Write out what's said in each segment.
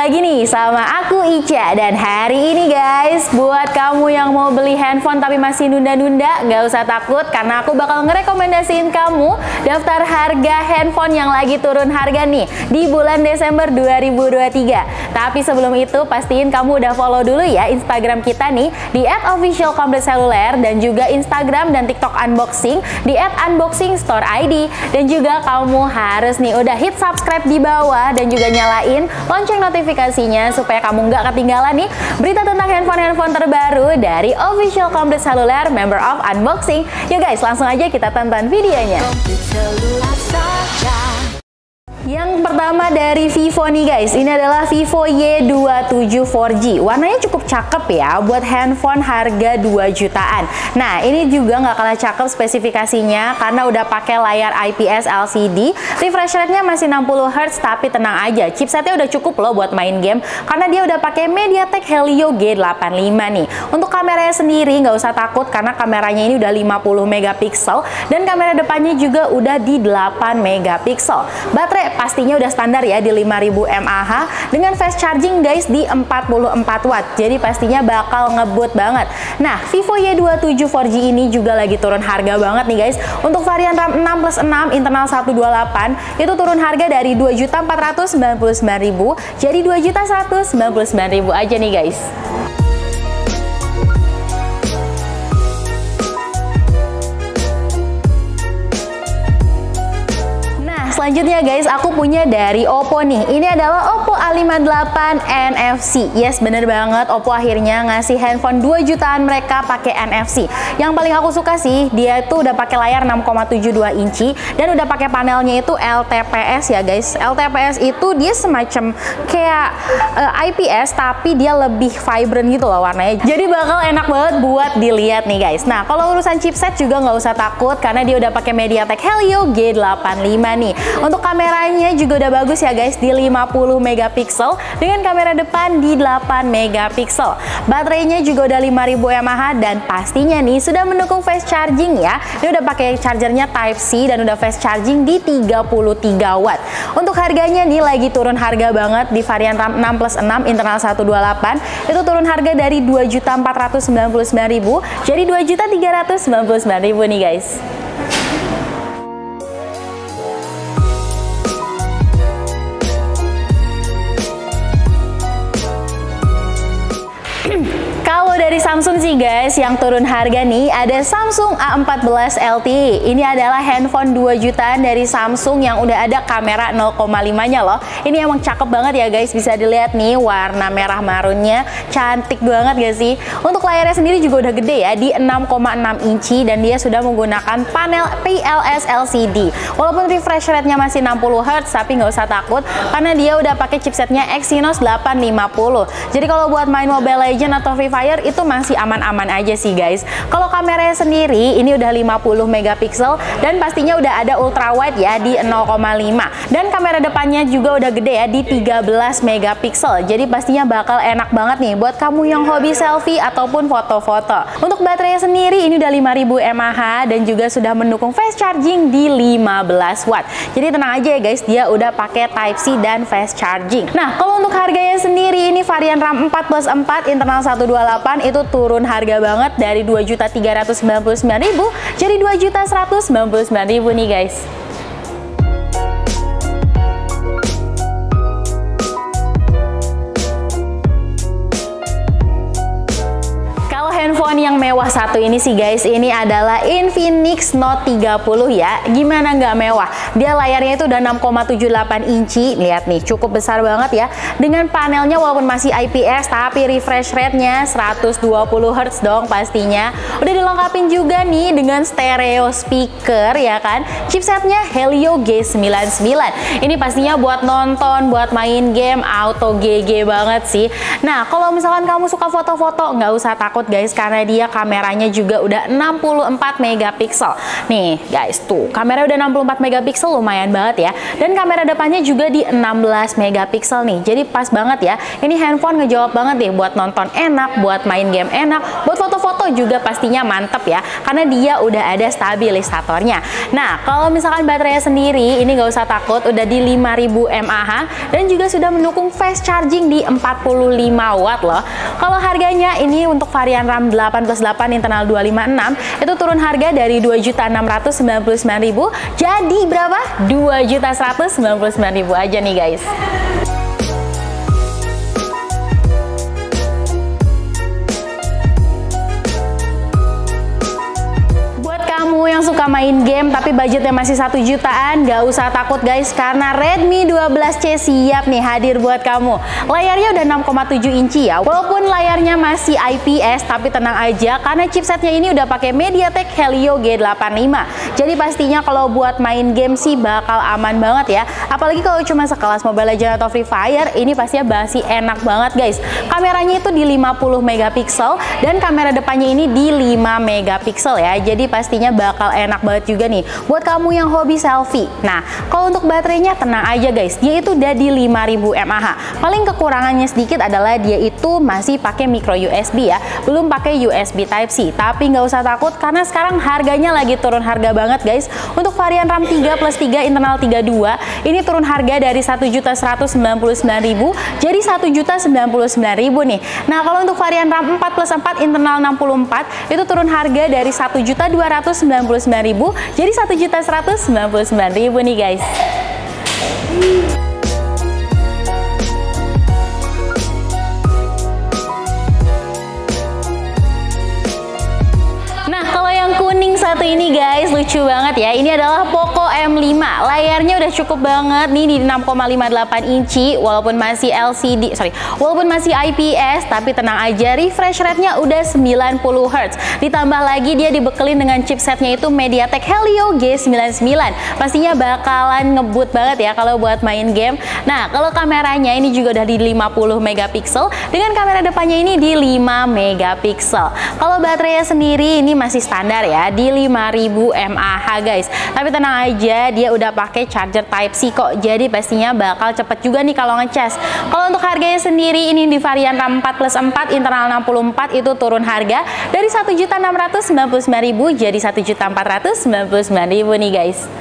lagi nih sama aku Ica. Dan hari ini guys, buat kamu yang mau beli handphone tapi masih nunda-nunda, nggak usah takut karena aku bakal ngerekomendasiin kamu daftar harga handphone yang lagi turun harga nih di bulan Desember 2023. Tapi sebelum itu pastiin kamu udah follow dulu ya Instagram kita nih di @officialcompleteseluler dan juga Instagram dan TikTok unboxing di @unboxingstoreid. Dan juga kamu harus nih udah hit subscribe di bawah dan juga nyalain lonceng notifikasinya supaya kamu nggak ketinggalan nih berita tentang handphone-handphone terbaru dari Official Complete Cellular Member of Unboxing. Yuk guys, langsung aja kita tonton videonya. Yang pertama dari Vivo nih guys, ini adalah Vivo Y27 4G. Warnanya cukup cakep ya buat handphone harga 2 jutaan. Nah ini juga nggak kalah cakep spesifikasinya karena udah pakai layar IPS LCD. Refresh rate-nya masih 60 Hz, tapi tenang aja, chipsetnya udah cukup loh buat main game karena dia udah pakai MediaTek Helio G85 nih. Untuk kameranya sendiri nggak usah takut karena kameranya ini udah 50 megapiksel dan kamera depannya juga udah di 8 megapiksel. Baterai pastinya udah standar ya di 5000 mAh dengan fast charging guys di 44 watt. Jadi pastinya bakal ngebut banget. Nah, Vivo Y27 4G ini juga lagi turun harga banget nih guys. Untuk varian RAM 6+6 internal 128 itu turun harga dari 2.499.000 jadi 2.199.000 aja nih guys. Selanjutnya guys, aku punya dari Oppo nih. Ini adalah Oppo A58 NFC. Yes, bener banget. Oppo akhirnya ngasih handphone 2 jutaan mereka pakai NFC. Yang paling aku suka sih, dia tuh udah pakai layar 6,72 inci dan udah pakai panelnya itu LTPS ya guys. LTPS itu dia semacam kayak IPS tapi dia lebih vibrant gitu loh warnanya. Jadi bakal enak banget buat dilihat nih guys. Nah, kalau urusan chipset juga nggak usah takut karena dia udah pakai MediaTek Helio G85 nih. Untuk kameranya juga udah bagus ya guys di 50 megapiksel dengan kamera depan di 8 megapiksel. Baterainya juga udah 5000 mAh dan pastinya nih sudah mendukung fast charging ya. Ini udah pakai chargernya Type-C dan udah fast charging di 33 watt. Untuk harganya nih lagi turun harga banget di varian RAM 6+6 internal 128 itu turun harga dari 2.499.000 jadi 2.399.000 nih guys. Kalau dari Samsung sih guys, yang turun harga nih ada Samsung A14 LTE. Ini adalah handphone 2 jutaan dari Samsung yang udah ada kamera 0,5-nya loh. Ini emang cakep banget ya guys, bisa dilihat nih warna merah marunnya, cantik banget gak sih? Untuk layarnya sendiri juga udah gede ya, di 6,6 inci dan dia sudah menggunakan panel PLS LCD. Walaupun refresh rate-nya masih 60 Hz, tapi nggak usah takut karena dia udah pakai chipsetnya Exynos 850. Jadi kalau buat main Mobile Legends atau Free Fire itu masih aman-aman aja sih guys. Kalau kameranya sendiri ini udah 50 megapiksel dan pastinya udah ada ultra wide ya di 0,5 dan kamera depannya juga udah gede ya di 13 megapiksel. Jadi pastinya bakal enak banget nih buat kamu yang hobi selfie ataupun foto-foto. Untuk baterainya sendiri ini udah 5000 mAh dan juga sudah mendukung fast charging di 15 watt. Jadi tenang aja ya guys, dia udah pakai Type-C dan fast charging. Nah, kalau untuk harganya sendiri ini varian RAM 4+4 internal 128 itu turun harga banget dari 2.399.000 jadi 2.199.000 nih guys. Handphone yang mewah satu ini sih guys, ini adalah Infinix Note 30 ya. Gimana nggak mewah? Dia layarnya itu udah 6,78 inci. Lihat nih, cukup besar banget ya. Dengan panelnya walaupun masih IPS, tapi refresh rate-nya 120 Hz dong pastinya. Udah dilengkapin juga nih dengan stereo speaker ya kan. Chipsetnya Helio G99. Ini pastinya buat nonton, buat main game, auto GG banget sih. Nah, kalau misalkan kamu suka foto-foto, nggak usah takut guys, karena dia kamera kameranya juga udah 64 megapiksel. Nih guys, tuh kamera udah 64 megapiksel, lumayan banget ya. Dan kamera depannya juga di 16 megapiksel nih. Jadi pas banget ya. Ini handphone ngejawab banget nih buat nonton enak, buat main game enak, buat foto-foto juga pastinya mantep ya. Karena dia udah ada stabilisatornya. Nah, kalau misalkan baterainya sendiri, ini nggak usah takut, udah di 5000 mAh dan juga sudah mendukung fast charging di 45 watt loh. Kalau harganya ini untuk varian RAM 8+8 internal 256 itu turun harga dari 2.699.000 jadi berapa? 2.199.000 aja nih guys. Yang suka main game tapi budgetnya masih 1 jutaan, gak usah takut guys, karena Redmi 12C siap nih hadir buat kamu. Layarnya udah 6,7 inci ya, walaupun layarnya masih IPS, tapi tenang aja karena chipsetnya ini udah pakai MediaTek Helio G85. Jadi pastinya kalau buat main game sih bakal aman banget ya. Apalagi kalau cuma sekelas Mobile Legends atau Free Fire, ini pastinya masih enak banget guys. Kameranya itu di 50 megapiksel dan kamera depannya ini di 5 megapiksel ya. Jadi pastinya bakal enak banget juga nih buat kamu yang hobi selfie. Nah, kalau untuk baterainya tenang aja guys, dia itu udah di 5000 mAh. Paling kekurangannya sedikit adalah dia itu masih pakai micro USB ya, belum pakai USB Type-C. Tapi nggak usah takut karena sekarang harganya lagi turun harga banget guys. Untuk varian RAM 3+3 internal 32 ini turun harga dari 1.199.000 jadi 1.099.000 nih. Nah, kalau untuk varian RAM 4+4 internal 64 itu turun harga dari 1.299.000 jadi 1.199.000 nih guys. Nah, kalau yang kuning satu ini guys, lucu banget ya. Ini adalah Poco M5. Layarnya udah cukup banget nih di 6,58 inci walaupun masih walaupun masih IPS, tapi tenang aja refresh rate-nya udah 90 Hz. Ditambah lagi dia dibekelin dengan chipsetnya itu MediaTek Helio G99. Pastinya bakalan ngebut banget ya kalau buat main game. Nah, kalau kameranya ini juga udah di 50 megapiksel dengan kamera depannya ini di 5 megapiksel. Kalau baterainya sendiri ini masih standar ya di 5000 mAh guys. Tapi tenang aja, dia udah pakai charger Type-C kok. Jadi pastinya bakal cepet juga nih kalau ngecas. Kalau untuk harganya sendiri ini di varian RAM 4+4 internal 64 itu turun harga dari 1.699.000 jadi 1.499.000 nih guys.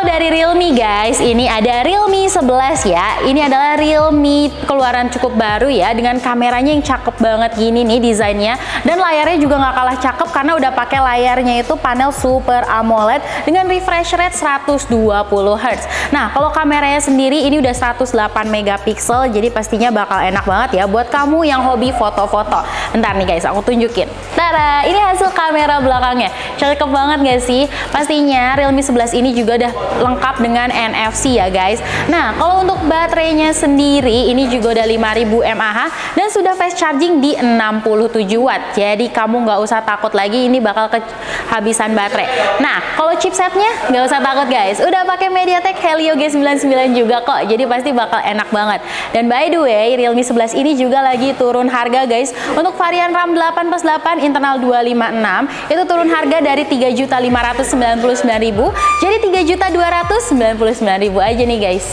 Dari Realme guys, ini ada Realme 11 ya. Ini adalah Realme keluaran cukup baru ya, dengan kameranya yang cakep banget gini nih desainnya, dan layarnya juga nggak kalah cakep karena udah pakai layarnya itu panel Super AMOLED dengan refresh rate 120 Hz. Nah, kalau kameranya sendiri ini udah 108 megapiksel, jadi pastinya bakal enak banget ya buat kamu yang hobi foto-foto. Bentar nih guys, aku tunjukin. Tada, ini hasil kamera belakangnya. Cakep banget gak sih? Pastinya Realme 11 ini juga udah lengkap dengan NFC ya guys. Nah, kalau untuk baterainya sendiri ini juga udah 5000 mAh dan sudah fast charging di 67 watt. Jadi kamu nggak usah takut lagi ini bakal kehabisan baterai. Nah, kalau chipsetnya nggak usah takut guys, udah pakai MediaTek Helio G99 juga kok. Jadi pasti bakal enak banget. Dan by the way, Realme 11 ini juga lagi turun harga guys. Untuk varian RAM 8+8 internal 256 itu turun harga dari 3.599.000 jadi 3.299.000 aja nih guys.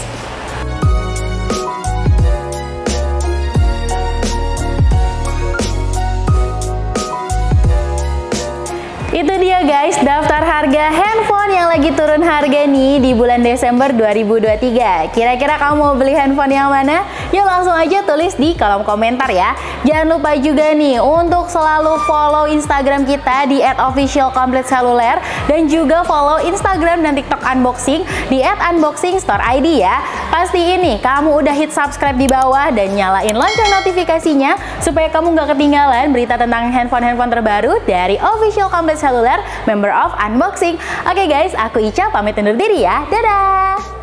Itu dia guys, daftar harga handphone yang lagi turun harga nih di bulan Desember 2023. Kira-kira kamu mau beli handphone yang mana? Yuk langsung aja tulis di kolom komentar ya. Jangan lupa juga nih untuk selalu follow Instagram kita di @officialcompleteseluler dan juga follow Instagram dan TikTok unboxing di @unboxingstoreid ya. Pastiin nih kamu udah hit subscribe di bawah dan nyalain lonceng notifikasinya supaya kamu nggak ketinggalan berita tentang handphone-handphone terbaru dari Official Complete Seluler, member of Unboxing. Oke guys, aku Ica pamit undur diri ya. Dadah!